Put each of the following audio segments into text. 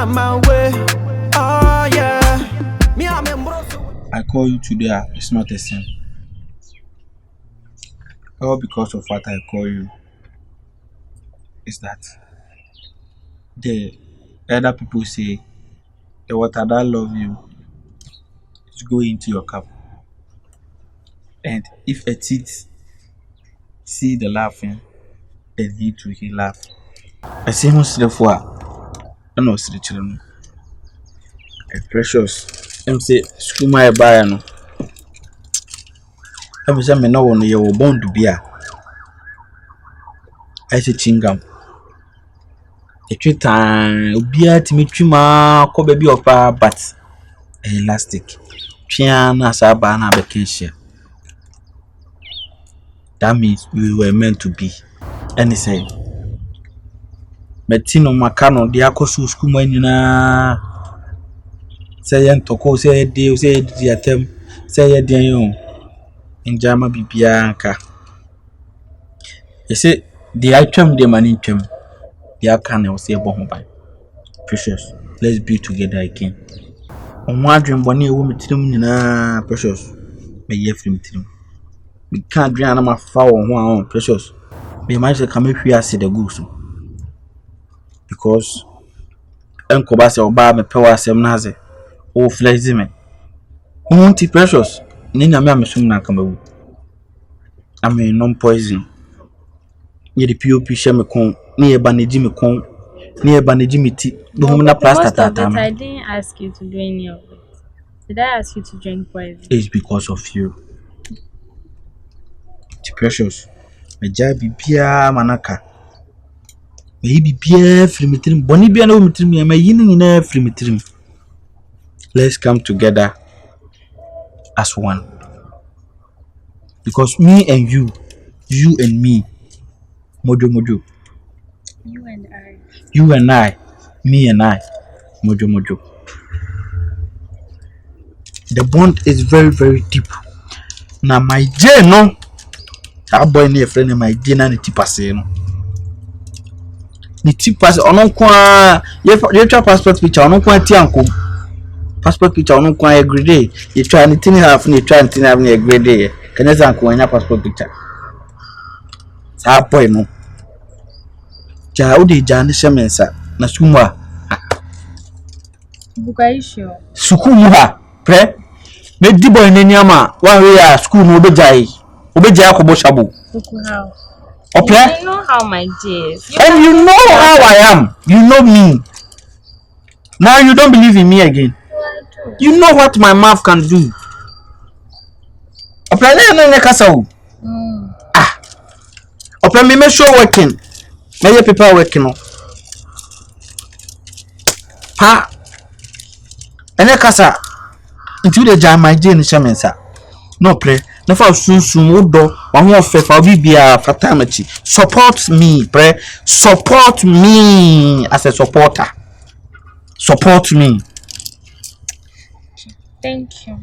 find my way. Oh yeah. Me I'm I call you today, it's not a sin. All because of what I call you is that the other people say the water that love you is going into your cup. And if a teeth see the laughing, then he too he laugh. I see him sleep for I know the children. Precious. I'm say school my buy no. I'm say me no one you were born to be a. I say chingam. A tree time obiya to me twima ko baby opa but elastic. Piana saba na vacation. That means we were meant to be. And he said, Metino Macano, the Akosu school na say Toko, say deal, say the attempt, say a dear in Jama Bibianca. He said, the item, the money term, the Akane will say Bombay. Precious, let's be together again. On one dream, one year woman to Precious, may ye film to we can't dream of my foul one Precious. Me might say come if we are see the goose. Because Uncle Bass or Bar me power sem naze. Oh flexi me. Monty Precious. Nina me am soon na come. I mean non poison. Ye the POP share me con, near bandagy me con, near bandagy me tea, the woman a plaster. I didn't ask you to do any of it. Did I ask you to drink poison? It's because of you. Precious. Me jabi bia manaka. Maybe beer frimitrim, Bonnie Biano mitrim, and my yin in a frimitrim. Let's come together as one. Because me and you and me, Mojo. You and I, me and I, Mojo. The bond is very, very deep. Now my J no, that boy near friend of my dinner and tipase no. Ni tipas ono kwa ye twa passport picture ono kwa ti anko passport picture ono kwa agree ye twa ni tin half ni twa tin half ni agree kaneza anko anya passport picture sa boy no ja odi ja ni shemensa na sumwa Bukaisho sukumu ha pre me di boy ni ama wa we ya school no obejai akobo shabu how. Okay? You know how my dear is. And you know how I am. You know me. Now you don't believe in me again. You know what my mouth can do. Okay, me sure working. Many people are working. Pa. And kasa. Into the jam my dear Shamensa. No play. No for soon wodo one more fefa bibia fatamachi. Support me, pray. Support me as a supporter. Support me. Thank you.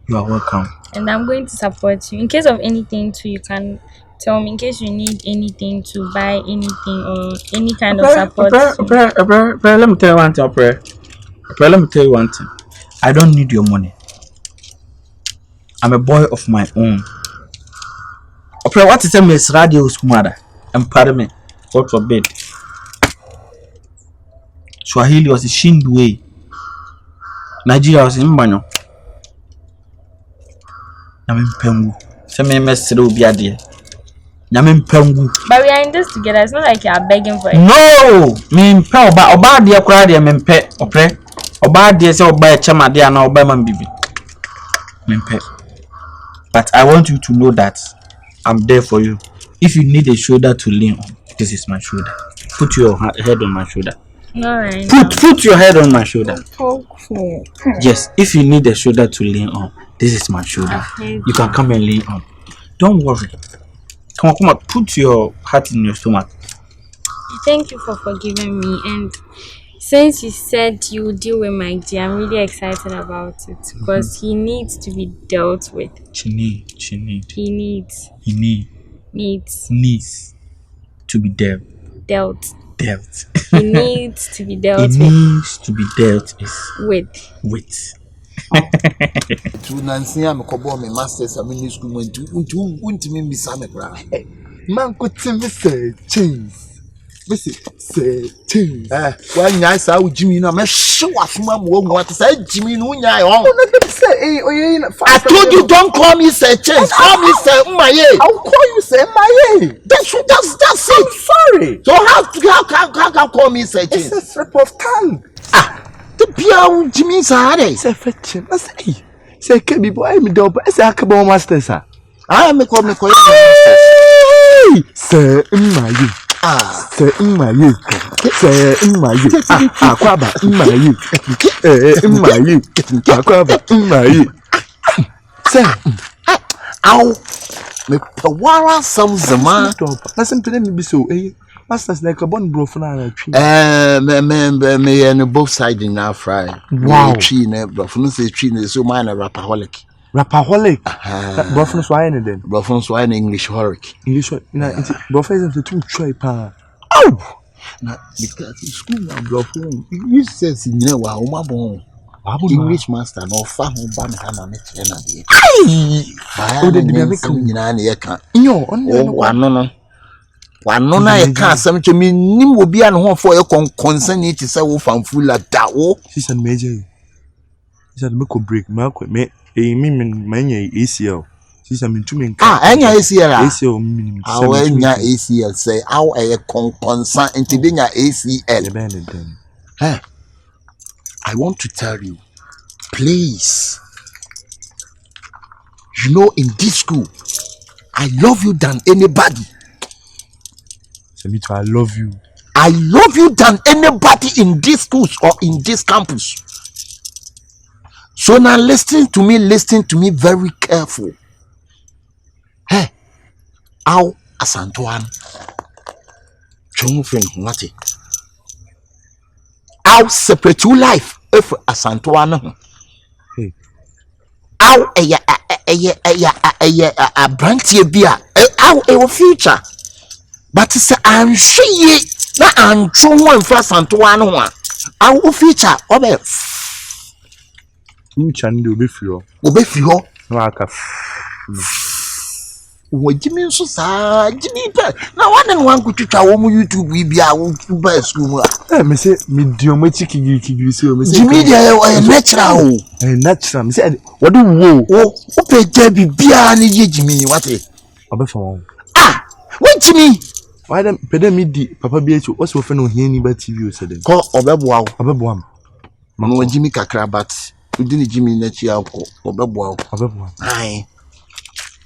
You are welcome. And I'm going to support you. In case of anything too, you can tell me in case you need anything to buy anything or any kind of support. Let me tell you one thing, let me tell you one thing. I don't need your money. I'm a boy of my own. What is a Miss Radio's mother? And pardon me, God forbid. Swahili was a Shindway. Nigeria was in Banyo. Namin Pengu. Some mess will be a dear. Namin Pengu. But we are in this together. It's not like you are begging for it. No! Me Pel, but Oba dear cry, dear Mempe, or pray. Oba dear, so by a chama dear, no by my baby. Mempe. But I want you to know that I'm there for you. If you need a shoulder to lean on, this is my shoulder. Put your head on my shoulder. Alright. Put your head on my shoulder. Okay. Yes, if you need a shoulder to lean on, this is my shoulder. You can come and lean on. Don't worry. Come on. Put your heart in your stomach. Thank you for forgiving me. And since you said you would deal with my dear, I'm really excited about it because he needs to be dealt with. He needs Needs to be dealt. It needs to be dealt It with. needs to be dealt with. To Nancy, I'm a couple me masters. I'm in school went to me, Miss Amekra. Man could tell me say change. Say change. Well, nice, I would Jimmy. I'm a sure mum won't want to say Jimmy. No, I told you don't call me say change. Call me say my. I'll call you say my. That's it. I'm sorry. So how call me say change? It's a slip of tongue. The Pia Jimmy Sade. Say fetching. I say. Say Kebi boy, I'm double. I say Akabenezer master, sir. I am a call me call you. Sir, in my you. Sir, in my you. Sir, in my you. Aquaba, in my you. In my you. Aquaba, in my you. Sir, ow. Me Pawara some Zama. Listen to them be so, eh? Masters like a bone bro for now. Me and both sides in our fry. Wow, tree never from say tree is so minor rapaholic. Rapaholic? Buffon swine then. Buffon swine English horic. English, Buffon the two try pa. Oh! Now, because school and Buffon, you says in your Wahoma English master, no far home banana met Renadi. Aye! Did you make in an ear? No, no. One no, I can't some to me, Nim will be an home for your concern it is a wolf and full of that. She's a major. She said, make or break, Mark, me, a many ACL. She's a minimum. Any ACL, our ACL say, our concern into being a ACL. I want to tell you, please, you know, in this school, I love you than anybody. I love you. I love you than anybody in this schools or in this campus. So now listen to me very careful. Hey, how Asantuan? Chungfin Mati. How separate your life if Asantuan? Hey. How a branch beer. How a future. But it's I'm sure na I'm true one first and to one. Our future, Obe. Future and Obe Fio. No, I can. What Jimmy so sad, Jimmy. Now, one could teach our YouTube, we be our best school. Me say, medium, you so, Jimmy, natural. Natural, said, what do you okay, Debbie, be any Jimmy, what it? What Jimmy? Why them Iddi Papa BH also for no hear anybody TV said call Obeboa Mama Jimmy kakra but we didn't Jimmy na chia ko Obeboa aye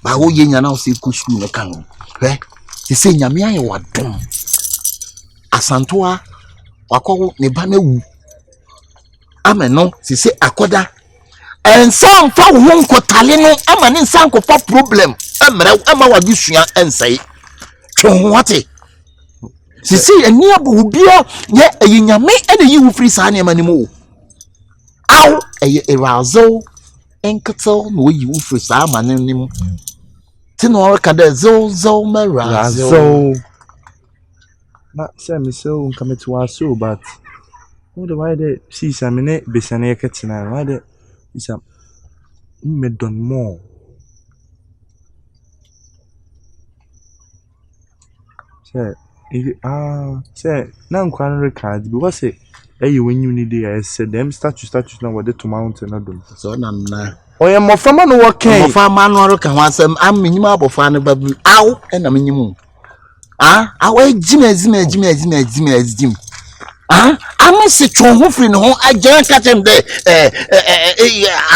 ba wo ye nya na o se ku school no kan eh se se nyame aye wadom asantoa wakọ ne ba na wu ameno se se akoda ensan fa wo nkotale no ama ne nsan ko fa problem emre ama wadusua ensai twonwate sisi eni abu bia ye eyinyame ene yi wo free sa ne manimu aw eye erazo enketel no yi wo free sa manenim tino ka de zo merazo na se mi so nkametu aso but who the why the see samine besane ketina why the is a me don more say now can record because say when you need I said them status now what to mountain adum so na oye mo fama no working mo fama no ka wasem am minima abofa ne babu aw na minyimu awe jim am se twon ho firi no ho agyan ka tem de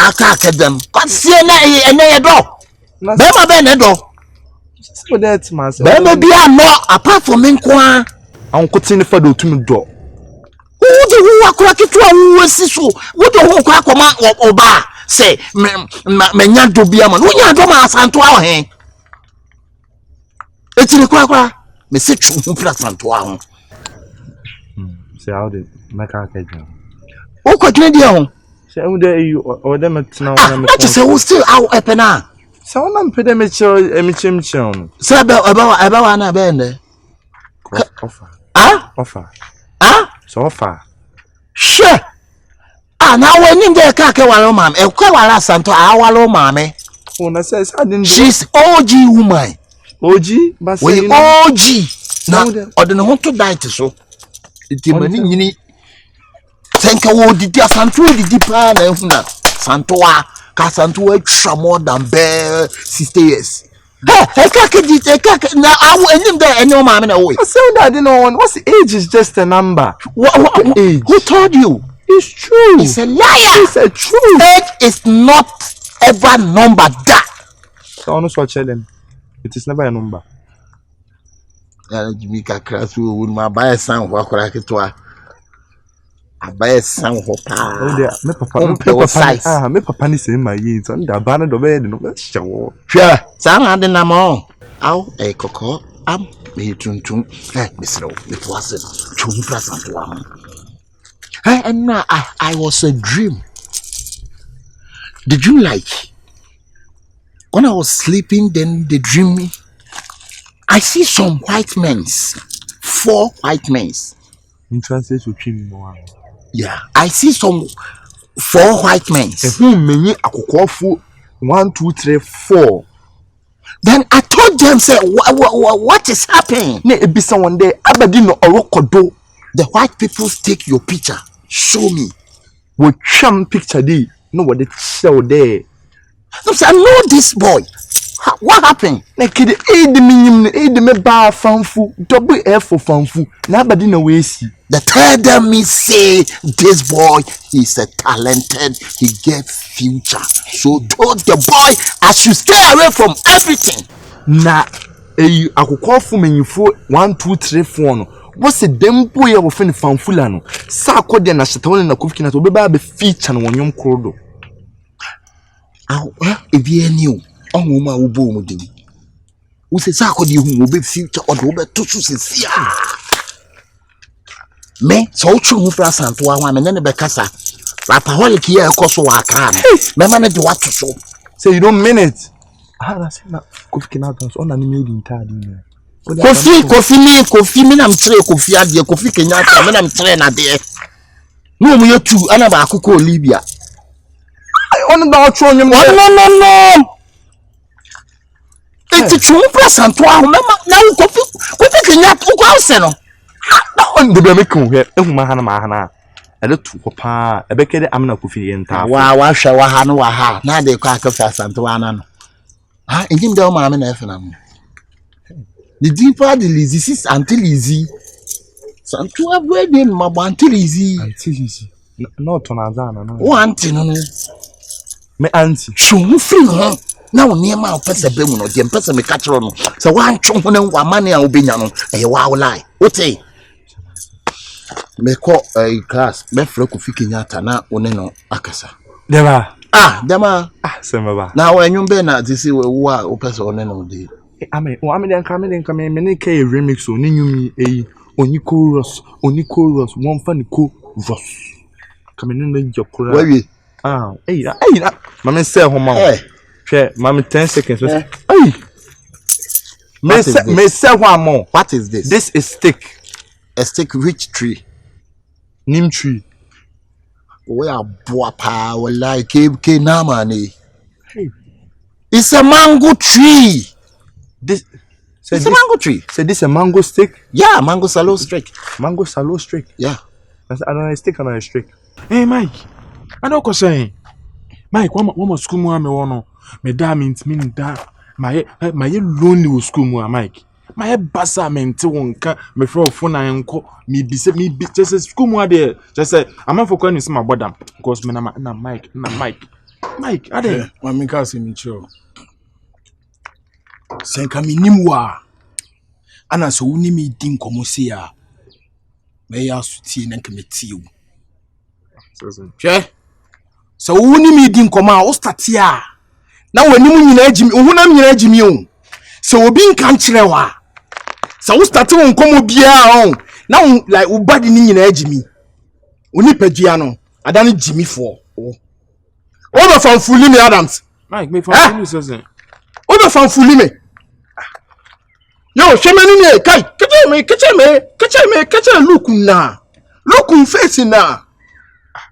aka dem kwasie na ene ye do be ma be ne do so that man be ma bia no apart from nkoa an kotin fa do tumi do wo de wo akora ketu a wo si so wo de ho kwa akoma oba say menya do bia man wo nya do ma asanto a he etiri kwa me se twon ho fira asanto a ho say how the maka kedwa wo kwadwene dia ho say wo de you or dem tena na me say wo still out epena say wo na mpede me chim say aba na be ne offer Ah? So far. Sure. Ah, now when you get Kakawalo, ma'am, a Kawala Santo, our mammy. When I says I didn't. She's OG woman. OG, but We OG. Now, or the want to die to so. It's money. Thank you, did you Santo the deeper than Santoa, Casantua more than bear 60 years. Hey, now I will end there and no mammy away. I said that I didn't know. What's age is just a number. What age? Who told you? It's true. It's a liar. It's a truth. Age is not ever number that. So honest what chilling. It is never a number. Jimmy Crass will my buy a son who I buy a son who Oh, there. Me papa is in my years. And the banner of bed. No, sure. Sure. Some had the name on. Ow, a cocoa. Me tun. Miss Rowe, it wasn't too pleasant one. And now I was a dream. Did you like? When I was sleeping, then they dream me. I see some white men. 4 white men. In translation to trim more. Yeah, I see some 4 white men. Who many a cocoa 1, 2, 3, 4. Then I told them, say, what is happening? Ne be someone there. Abadino Orokodo. The white people take your picture. Show me. What sham picture day? No, what they show there. I know this boy. What happened? Na kid aid me bar fanfu double F for fanfu. Nobody no way see. The tell them me say this boy is a talented. He gets future. So told the boy I should stay away from everything. Na akukọ fu menyifo 1 2 3 4 no. What's a dempo ya wo fe fanfula no. Sa akode na shetawon na kofiki na to be ba be feature no wonyom krodo. Ebi eni o ma wo bo mu dem. Wo se sa akode hu wo be future o do be to so sesia. Me so tru hu fra santo wa me ne be kasa. Rapaholic here ekoso wa aka no. Me ma ne de what to so. Say you don't mean it. I say na kofiki na dance on na me di ntade ni. Kofi me na mtre kofi ade kofi kenya ta me na mtre na de. No mu yetu ana ba akoko Libya. On da ocho nyem. No. Eti chu presanto aho me na kofi kenya to kwa ose no. Na on de be make hu he ehuma ha na ma ha na. Ele tu ko pa ebekede amna kofi ye nta. Wa hwe wa ha no wa ha. Na de kwa akafa santo ana no. Ha enjim de o ma me na efe na mo. The deeper the lazy is until easy. Santo avoid them until easy. Until easy. Not on Azana. No. Oh, auntie, no. Me auntie. Show free, huh? Now near my person, Bemuno, the person me catch on. So one chunk on one money I will be no. A wow lie. What say? Me call a class, me flock of Fikinyata na oneno akasa. Dema. Dema. Semaba. Now when you been at this, who are opus oneno de. I mean, come many K remix on Numi Oni chorus, one funny co Ross. Coming in your chorus. Hey, Mamma say home. Hey, Mamma 10 seconds. Hey, may say one more. What is this? This is stick. A stick which tree? Neem tree. We are boapa, we like Namani. Hey, it's a mango tree. This it's a mango tree. So this a mango stick? Yeah, mango salo stick. Mango salo stick. Yeah. I don't know a stick on a stick. Hey Mike, I don't say. Mike, one more school more me wono. Me da means mean da. My lonely school more Mike. My bassa mente wonka me fro phone anko me be just school more there. Just say I'm for calling my bodam because me na Mike. Mike, ade. Mami ka se mi cho. Senka minimwa ana so woni mi din komosi a me ya suti na nkemeti wu hwe so woni mi din koma o start a na wani mu nyina agimi ohunam nyina agimi o so obi nka nkirewa so wo start won komo bia o na like wo body ni nyina agimi oni padua no adane jimi fo o be fan fully me Adams Mike me fan you say o be fan fully me yo shemani me kai kache me look na Look on face now.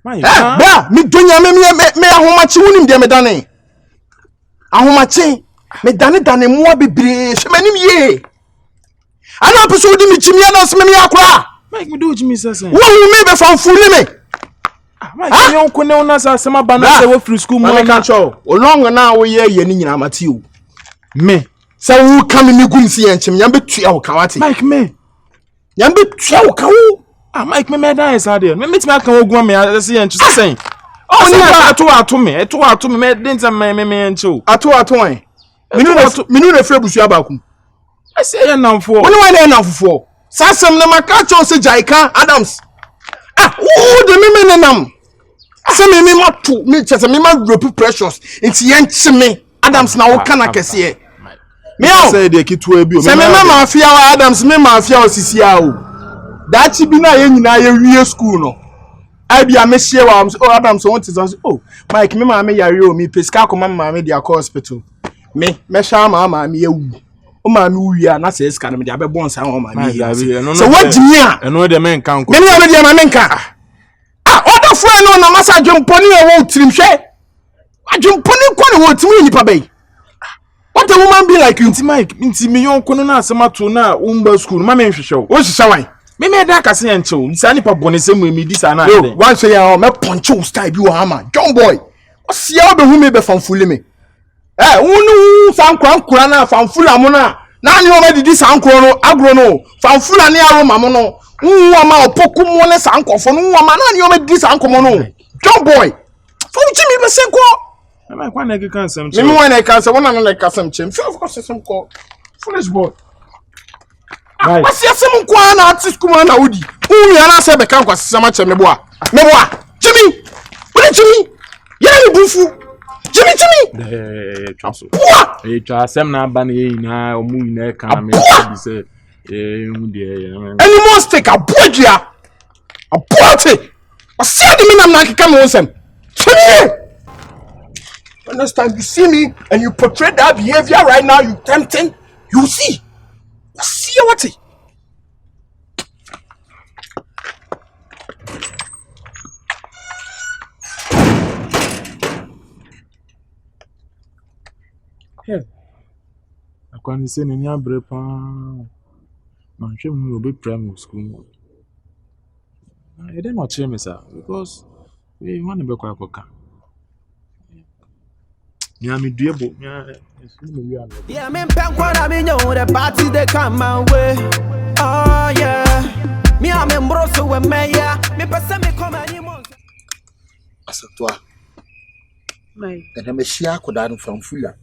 My Bra, me donya me ahomachi wonim de me dane. Ahomachi me dane mo bebre hwemanim ye. Ana person di me chimi announce me akura. Mike me do Jimmy say. Wo me be fan fuli me. Mike me on ko ne una say sama ba na say we free school mo na cho. Olong na wo ye ni nyina mate o. Me. Say wo kam me gum si enchim nyam betua wo kawate. Mike me. Nyam betua wo kawo. Mike me dan is there. Me meet me aka ogun me say enchi say. Oh ni ato me me didn't me enchi. Ato an. Minu na frɛ busua ba ku. I say ya namfo. Woni wa na namfo. Sasem na maka cho se Jaika Adams. De me nam. Ase me matu, me chese me ma drop precious. Nti yenchi me Adams na wo kana kese. Me o say de kitu abi o. Se me ma mafia wa Adams me mafia o sisia o. Dachi bi na ye nyina ye wie school no. Bia me hye wa Adams won tizan oh Mike me ma me yare o mi peska ko ma me dia hospital. Me sha ma me yewu. O ma me wuya na se ska na me dia be bon san o ma me. So what jimi a? Eno de men kan ko. Me na me dia ma men ka. Other friend no na masa dwomponi e wo tirim hwe. Adwomponi ko ne wo timi nipa bai. What a woman be like you? Mike, nti me yon ko no na asema to na umba school ma me hwehwe wo hwehwe wan. Me da kase enche nsa nipa bone se mu emi di sa na ade. Wan say ya me punch you style bi wo ama. John boy. O sia obe hu me be fanfuli me. Wonu sankwankura na fanfula mo na ni o me didi sankro no agro no. Fanfula ni Aroma mo no. Nwa ma Opoku mo ne sankofo no nwa ma na ni o me didi sankomo no. John boy. For Jimmy be senko. Me kwa na kan sam che. Me na kan sam wona na kan sam che. Of course sam ko. Foolish boy. Right. What's your some kwa na artist kuma na wudi. Ya na se be kan kwa sema che me boa. Jimmy. What Jimmy? Ya ni bufu. Jimmy. Chaso. Cha sem na ba na na omu na kan me be say hu de. Any more stick a bodia. A boate. I see the minam na kika me wonsem. Jimmy. Understand? You see me and you portray that behavior right now. You tempting. You see. See what it? Yeah. Akwani se ni abre pa. Man hwe mu obi primary school. I didn't watch him sir because we want to be quite quick. Yeah, me duebo. Yeah, me pen kwa na me know the party they come my way. Oh yeah. Me am embroso we me ya. Me pesa me come anymore. Asatwa. Mai. Da me hia akoda no fanfula.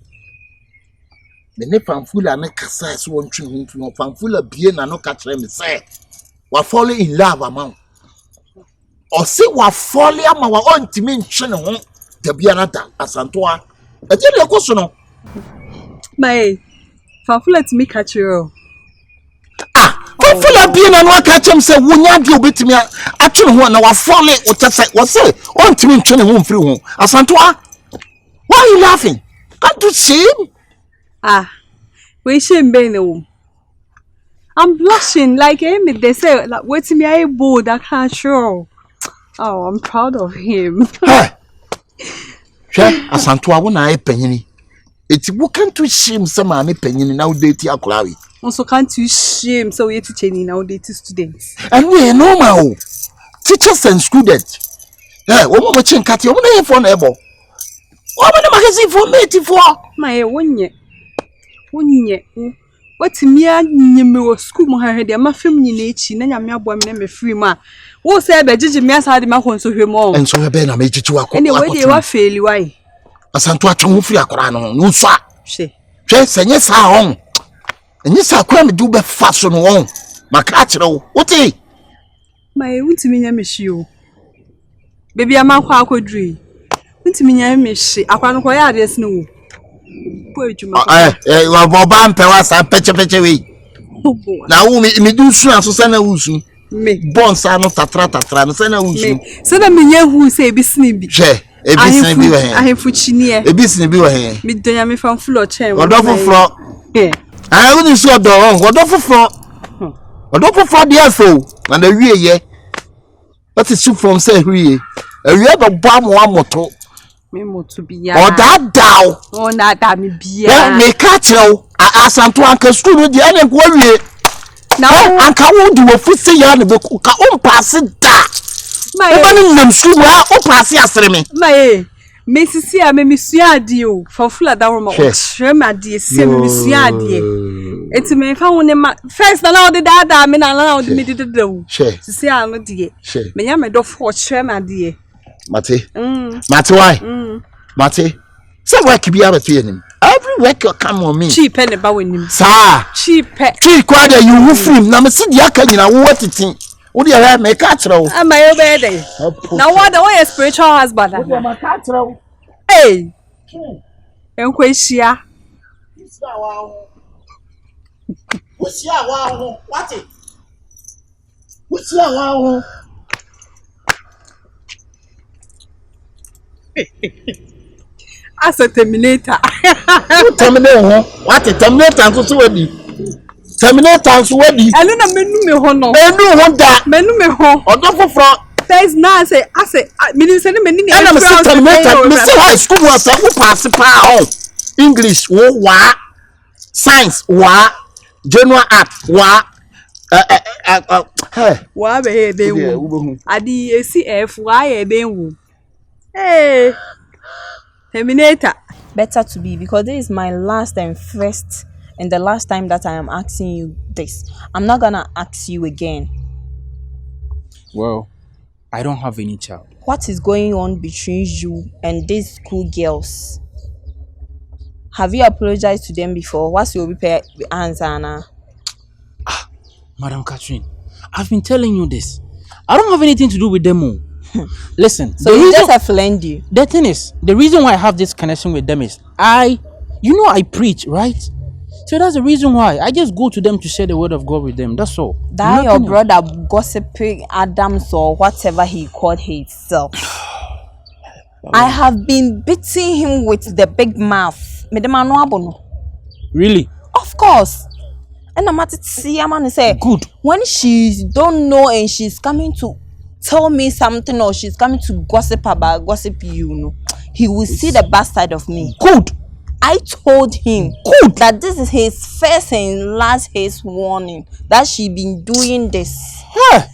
Me ne fanfula na kasa so wontwe huntu no fanfula bie na no ka kire me say. Wa fall in love amount. Or say wa fall ama wa ontimi ntwe ne ho. Da bia na da asantwa. Ejele koso no. My fanfula to me catch you. Fanfula bie na no aka chem say wonya de obetimi atwe ho na wa fall o tese wo say ontimi ntwe ne ho mfiri ho. Asantwa. Why are you laughing? Can't you see? We shame be no. I'm blushing like him. They say like wait me I bold I can't show. Oh, I'm proud of him. Hey. Asantwa wo na epanyini. Eti wo can't you shame some ame panyini na udeti akolawi. Also can't you shame so we teach any now date students. And we normal. Teachers and students. Wo mo chinkati wo na for na ebo. Wo mo na magazine for mate for. My wonye. What me anyeme school mo ha de ma fam nyina echi na nyame abo me na me free ma. Wo say be gigi me asa de ma konso hwemo. Enso be na me gigi wa ko. Ene we dey wa fail why? Asantwa twa free akora no no fa. Hwe senye sa hon. Enye sa akora me du be fa so no hon. Maka kire wo. Wote? My untimi nya me hye o. Baby amakwa akodri. Untimi nya me hye. Akwa no ko ya ade sene wo. Wa ba mpe wa sa peche we. Na wo mi du su aso sa na wusu. Me bon sa no tatra no sa na wusu. Se na me nya hu se ebisini bi. Hwe, ebisini bi wa he. Ahemfu chinie. Ebisini bi wa he. Mi donya me fan full chen. Odo foforo. Wo ni su odo won, odo foforo. Odo foforo dia so, na da wie ye. What is you from say we? You have a bomb one moto. Me moto biya. Or that down. Oh, na da me biya. Let me catch you. I ask to Uncle Stu with the other worry. Now, Uncle won't do a fussy yarn of the pass it that. My name, Suba, or pass yesterday. My Mrs. Seer, me dio for full of Aroma. Shrema dear, semi dear. It's me found him first allowed the dada, I mean, allowed me to do. She, see, I'm dear. She, me, I'm a dog for Shrema dear. Mate, Mate, why? Mate, so where could be able to him? Every week you come on me. Cheap and about him. Sir, cheap. Cheap, quite a you film. Now, see the Aka, you know what it is. Would you have me catch row? Am I obey? Now, what the way a spiritual husband? Hey, and Quasia. What's your wow? What it? What's your wow? As a terminator. Terminator, what a terminator to sweaty. Terminators ready. I don't know honor. Menu me ho. Or don't for there's not say I say minister many and I'm a terminator. Mr. High School was a pass power. English wa science wa general art wa wa be they wo. Adi ACF why they wo. Hey. Terminator. Better to be because this is my last and first and the last time that I am asking you this. I'm not gonna ask you again. Well, I don't have any child. What is going on between you and these school girls? Have you apologized to them before? What's your answer now? Madam Catherine, I've been telling you this. I don't have anything to do with them. Listen. So you just have offended you. The thing is, the reason why I have this connection with them is I preach, right? So that's the reason why I just go to them to share the word of God with them. That's all. That your brother gossiping Adams or whatever he called himself. I have been beating him with the big mouth. Really? Of course. And I'm at see a man say good. When she don't know and she's coming to tell me something or she's coming to gossip you, he will see the bad side of me. Good. I told him that this is his first and last his warning that she been doing this. Yeah.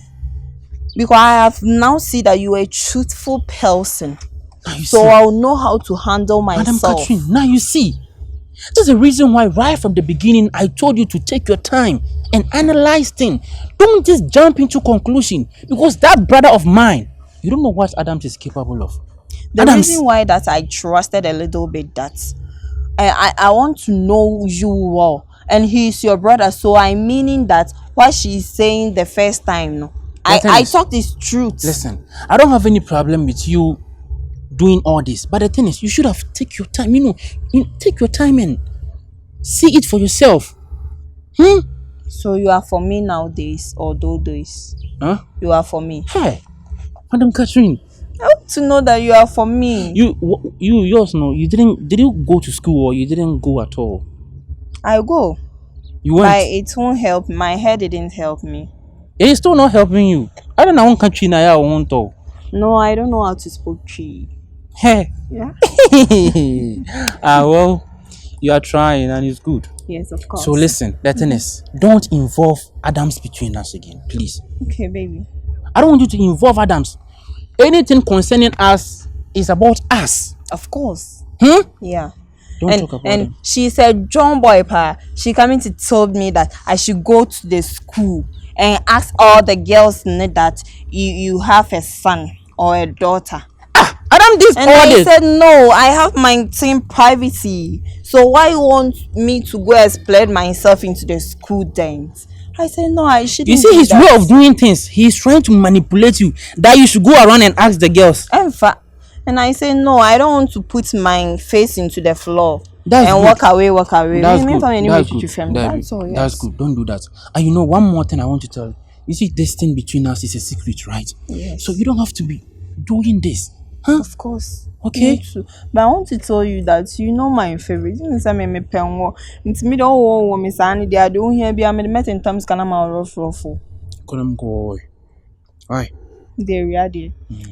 Because I have now seen that you are a truthful person. So I'll know how to handle myself. Madam Catherine, now you see. That's the reason why right from the beginning I told you to take your time and analyze things. Don't just jump into conclusion. Because that brother of mine, you don't know what Adams is capable of. The reason why that I trusted a little bit that I want to know you well, and he's your brother, so I'm meaning that what she's saying the first time, no, I thought it's truth. Listen, I don't have any problem with you doing all this, but the thing is, you should have take your time. Take your time and see it for yourself. So you are for me nowadays, or those days? Huh? You are for me. Hey, Madam Catherine. I want to know that you are for me. Yours no. Did you go to school or you didn't go at all? I go. You went. But it won't help. My head didn't help me. It's still not helping you. I don't know one country now. I won't talk. No, I don't know how to speak tree. Hey. Yeah. Well, you are trying and it's good. Yes, of course. So listen, the thing is, don't involve Adams between us again, please. Okay, baby. I don't want you to involve Adams. Anything concerning us is about us. Of course. Yeah. Don't talk about and them. She said, John Boy Pa, she coming to tell me that I should go to the school and ask all the girls that you have a son or a daughter. Adam this and I said, no, I have my team privacy. So why you want me to go and spread myself into the school dance? I said, no, I shouldn't. You see his way of doing things. He's trying to manipulate you. That you should go around and ask the girls. In fact, and I said, no, I don't want to put my face into the floor. That's and good. walk away. That's good. That's That's good. Don't do that. And you know, one more thing I want to tell you. You see, this thing between us is a secret, right? Yes. So you don't have to be doing this. Huh? Of course. Okay. But I want to tell you that you know my favorite. You say me penwo. It's me don't want me say they are doing here be am met in terms kana ma rough. Konam go. Why? There we are.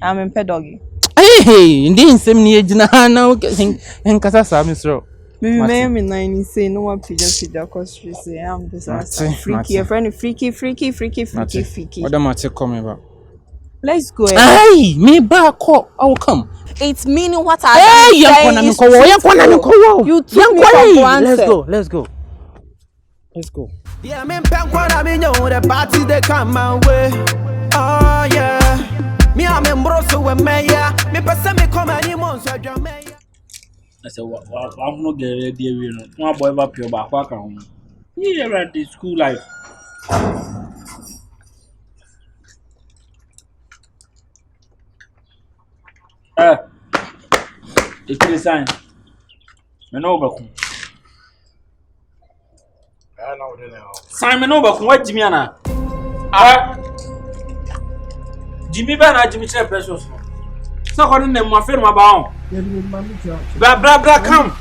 I'm in pedogi. Hey, ndi nsem ni ejina na nkasa sa misro. Me 9 say no one pija cause she say I'm this freaky a friend freaky. What am I coming about? Let's go. Hey, me back I will come. It's meaning what I hey, you took me for granted. Let's go. Yeah, me the party they come my way. Oh yeah. Me I'm embroso with me yeah. Me person me come any months I jam me. I said, I'm not getting ready. One boy up your back. You read the school life. It's a sign. Simon over, what Jimmy Anna? Jimmy Banner, Jimmy Precious. So, what in them, my friend, my bound. Blah, come.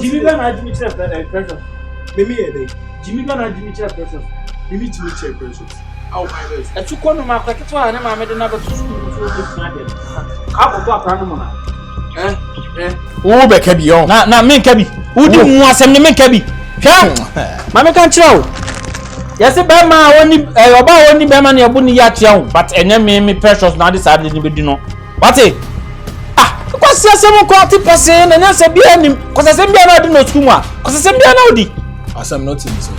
Jimmy Banner, Jimmy Precious. Jimmy Banner, Jimmy Precious. Jimmy Precious. Oh, my God. I took one of my packets and I made another 2 schools. How about Panama? Who be kebi on? Na me kebi. Who di mu asem ni me kebi. Hwe. Ma me kan kire o. Yes be ma woni oba woni be ma na ebu ni ya tia ho, but enye me precious na this ade ni be di no. What e? Ko si asem ko ti pese na nya se bia ni. Ko se sem bia na odi no school mu a. Ko se sem bia na odi. Asem no tin so.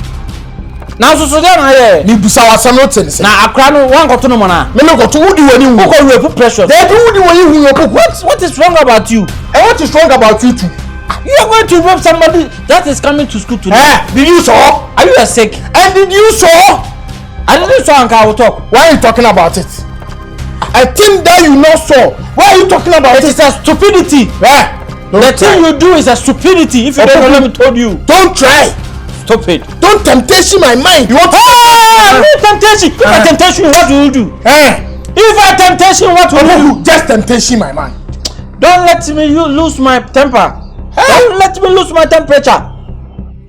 Na so so na ye. Ni busa asem no tin so. Na akra no wan ko to no mo na. Me no ko to wudi woni hu. Ko we precious. They do wudi woni hu Opoku. What is wrong about you? And what is wrong about you too? You are going to rob somebody that is coming to school today. Did you saw? Are you a sick? And did you saw? I didn't saw and I will talk. Why are you talking about it? I think that you not saw. Why are you talking about it? It is a stupidity. The thing you do is a stupidity. If you don't know, let me told you. Don't try. Stop it. Don't temptation my mind. You want to no temptation. If I temptation, what will you do? If I temptation, what will you do? Just temptation my mind. Don't let me lose my temper. Don't let me lose my temperature.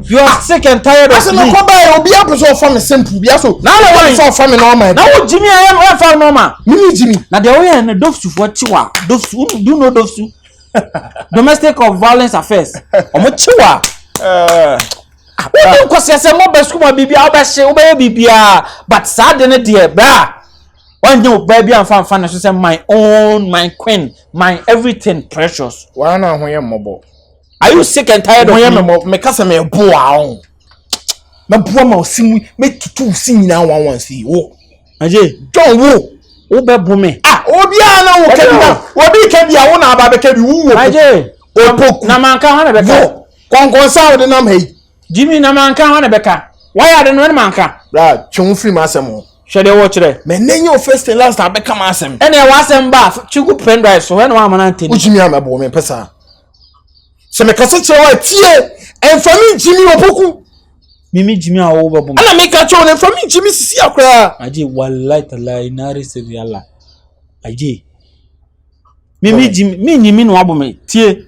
You are sick and tired of me. I come by. Obi apuso for me simple. Be so. Now I want for me normal. Now Jimmy, I am for normal. Me Jimmy. Now the way and the doves for chiwa. Doves, do you know doves? Domestic or violence affairs. Omo chiwa. Don't cause yourself more best kuma bibi. I'll be say bibia. But sad in it dear. Bra. One day baby and fan say my own, my queen, my everything precious. Why not when you're mobile? Are you sick and tired of me? Me kasa me boa. Me boa ma osimu me tutu sin na wan si wo. Aje, John wo be bo me. Obi ana wo kebi na. Obi kebi a wo na aba be kebi wo. Aje, Opoku na manka ho na beka. Konkon sa wo de nam hey. Jimmy na manka ho na beka. Why are no manka? Bra, chun free ma asem. Shede wo kire. Me nenyo first and last abeka ma asem. Ene wa asem ba, chigu pen drive so when wa manante. Ujimi amabo me pesa. Se me kasa chewa tie en family Jimmy Opoku. Mimi Jimmy a wo babo. Ana me ka chewa en family Jimmy sisi akra. Aje wallahi tallahi nari seriala. Aje. Mimi Jimmy mi nyimi no abo me tie.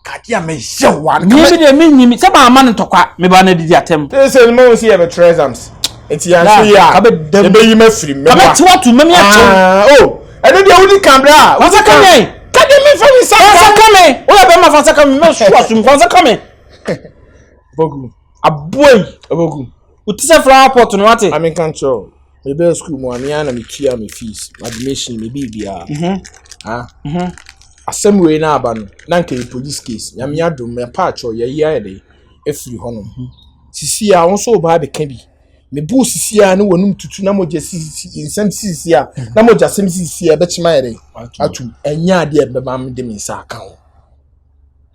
Kaki a me jewa. Mimi de mi nyimi se ba ama ntokwa me ba na didi atem. Say no see e be treasures. Enti ya so ya. E be yi me free me. Kabe ti watu memi atem. Oh, ene de wudi kambra. Wasa kame. Kade mi fa mi sa. Wasa kame. O ya be ma fa kame me so asum wasa kame. Opoku. Aboy. Opoku. Utise flower pot no wate. I mean control. Me be school mo ania na me tua me fees. Admission me bibia. Asem we na aba no. Na nke police case. Nyame adom me patch o ye ye de. Efiri honom. Sisi a won so ba be ka bi. Me bu sisi a na wonum tutu na moja sisi insem sisi a na moja sem sisi a be chima ye de. Atu enya ade e be ba me de me nsa aka ho.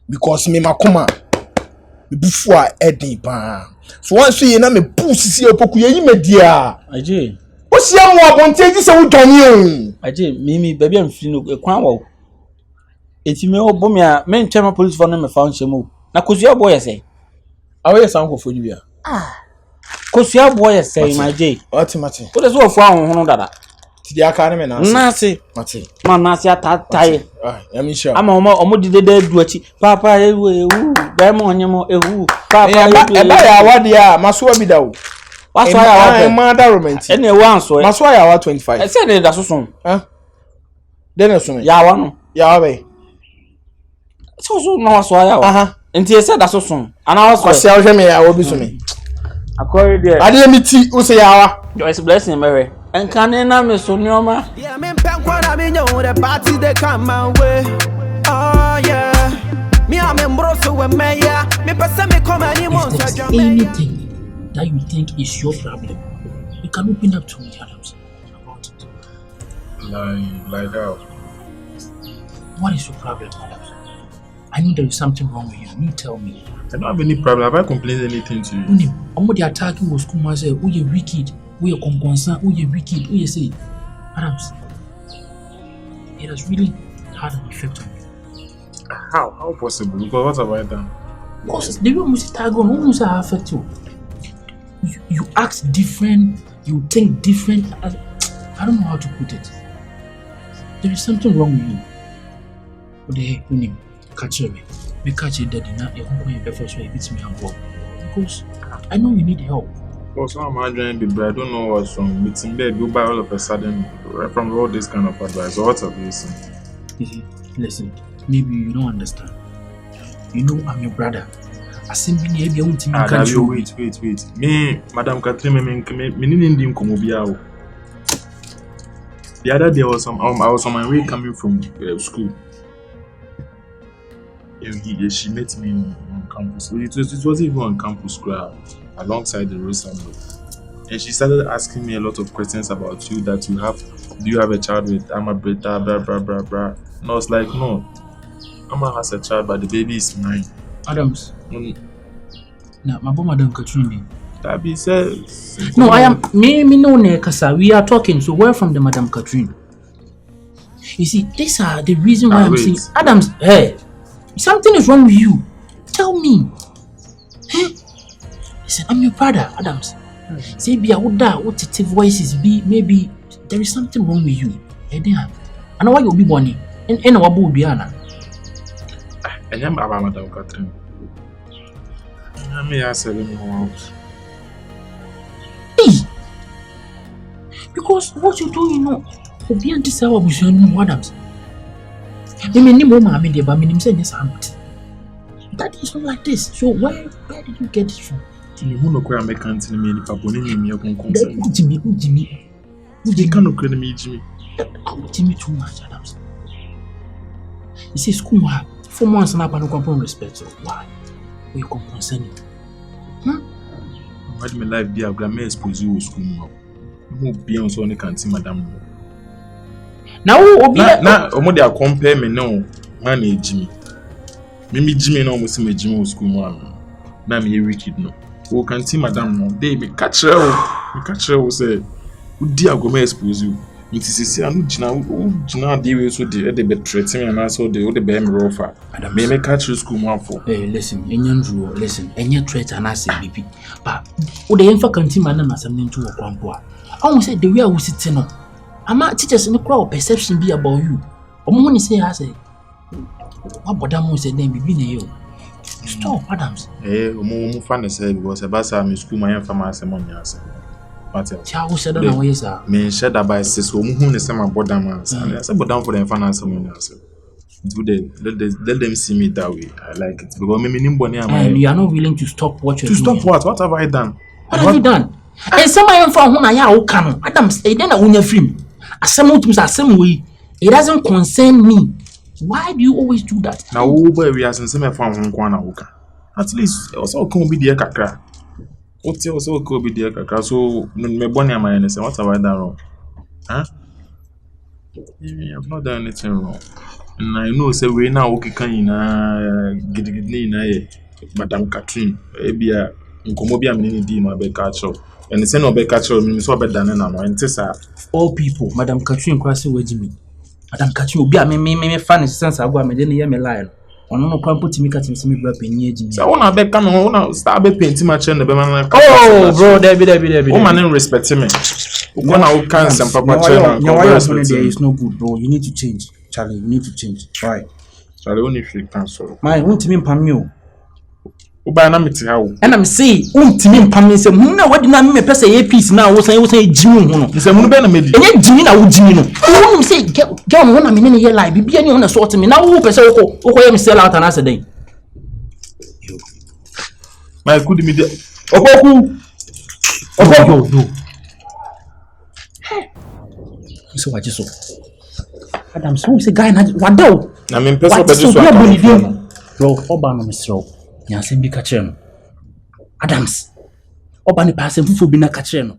Because me makoma me bufu a edin pa. So once you na me bu sisi Opoku ye yi me dia. Aje. O sia mo abonte ji se wo doni o. Aje mimi baby am free no ekwan wo. Eti me obo me a me ntema police for no me fa nchemo. Na kozua boy ye say. Awe ye san ko fo bia. Kozua boy ye say my J. Mate. What is wo fo ahun hono dada. Ti dia ka ne me na. Na se. Mate. Ma na se atatai. Ya mi sha. Ama omo dide du achi. Papa ewu be mo onyemo ewu. Papa e ba ya wade a maso abi da wo. What's why I I'm mother romantic. Any one so. That's why I was 25. I said that's so. Huh? Then I saw. Yeah, one. Yeah, way. So no so I. And he said that's so. And I was say I will be so me. According there. I didn't meet you say yawa. It's blessing Mary. And can na me so nyoma. Yeah, me pen kwa na me know the party they come my way. Oh yeah. Me am embroso we me ya. Me pesa me come any months. If there's anything that you think is your problem, you can open up to me, Adams, about it. Like that. What is your problem, Adams? I know there is something wrong with you. You tell me. I don't have any problem. Have I complained anything to you? I'm the attacking was come and say, "Oh, you wicked. Oh, you concerned. Oh, you wicked. Oh, you say, Adams." It has really had an effect on you. How possible? Because what have I done? Because the way you tag on, almost affect you. You act different. You think different. I don't know how to put it. There is something wrong with you. But the catch me. Me catch it daddy now. You won't be first way. Beats me and Bob. Because I know you need help. Also, I'm wondering, but I don't know what's wrong. Meeting bed, go by all of a sudden from all this kind of advice. So what have you seen? Listen, maybe you don't understand. You know I'm your brother. I simply need your own team. Wait. Me, Madam Catherine, me didn't come over. The other day I was on my way coming from school. She met me on campus. It wasn't even on campus, alongside the roadside. And she started asking me a lot of questions about you. That you have, do you have a child with Amabrita, blah blah blah blah. And I was like, no, Amma has a child, but the baby is mine. Adams. Now, my Madam Katrina. That says. No, I am. Me no nekasa. We are talking. So where from the Madam Katrina? You see, these are the reason why I'm saying, Adams. Hey, something is wrong with you. Tell me. Hey, listen, I'm your brother, Adams. Say, be a what voices be. Maybe there is something wrong with you. Hey, there. I know why you'll be born. And what will be Anna? And I'm about Madam Catherine. I may ask her in house. Hey! Because what you do, you know, will be anti sour with your new Adams. You may name Roma, I mean, but I mean, saying yes, I'm not. That is not like this. So, where did you get it from? You won't know I'm a can't me, Paponi, your concern. Jimmy. You can't look at me, Jimmy. Jimmy, too much, Adams. You see, school, 4 months and I don't complain respect. So, why? You come concerning? Why do my life be a grammar expose you school now? You won't be on so any can't see Madam. Now, they are compare me now. Man, Jimmy. Maybe Jimmy no must see Jimmy school man. Now me wicked no. Oh, can see Madam no. They be catch her. We catch her. We say, "Who dear go me expose you?" It is say, "I know Jina. They will so they be threatening me and also they be me rougher." Me catch you school man for. Hey, listen, listen. Any threat and I say BP. But who the infant can't see Madam as something to a grandpa. I won't say the way I was sitting on. I'm not teachers in the crowd perception be about you. I'm only say I say. What Madam said then be you. Stop, Adams. Omo fan say because about me school my pharmacy money answer. What else? Child said on way sir. Me share that by says who the same about them answer. I say but down for the finance money answer. Let them see me that way. I like it because me nimbo and you are not willing to stop what you're doing. To stop what? What have I done? What have you done? And some I am from who I am. Adams, then I own your film. It doesn't concern me. Why do you always do that? Now, we are since me from Kwana. At least also come be the kakra. What also could be the kakra. So me born my innocent. What have I done wrong? Huh? I've not done anything wrong. And I know say we now okay can gidi na Madam Catherine. Ebia nkomo am ni di ma be catch up. And say no be catch up me so be dane na no. Enti sa all people Madam Catherine kwase wajimi. Madam Catherine obi a me fan sense agwa me dey na me lie. Ono no kwan put me catch me bra penye ejimi. Say una be come una start be paint ma chen be man. Oh bro, Debbie. O man respect me. When I can some papa chen. There is no good bro. You need to change. Charlie, you need to change. Why? Charlie, only if you cancel. My won't mean pam you. Oba na meti ha wo. And I'm saying, untimi mpam se mu na wadi na me pese ye peace na wo san jimi hu no. Se mu be na medi. Enye jimi na wo jimi no. Wo say get on na me ne ye lie bibia ne on sort me na wo pese wo ye me sell out na se den. My good media. Opoku. Opoku. So what you so? Adams who say guy na wadaw. Na me pese obedu so. Bro, oba no misro. Nyanse bi ka kire no. Adams. Oba ne passe fufu bi na ka kire no.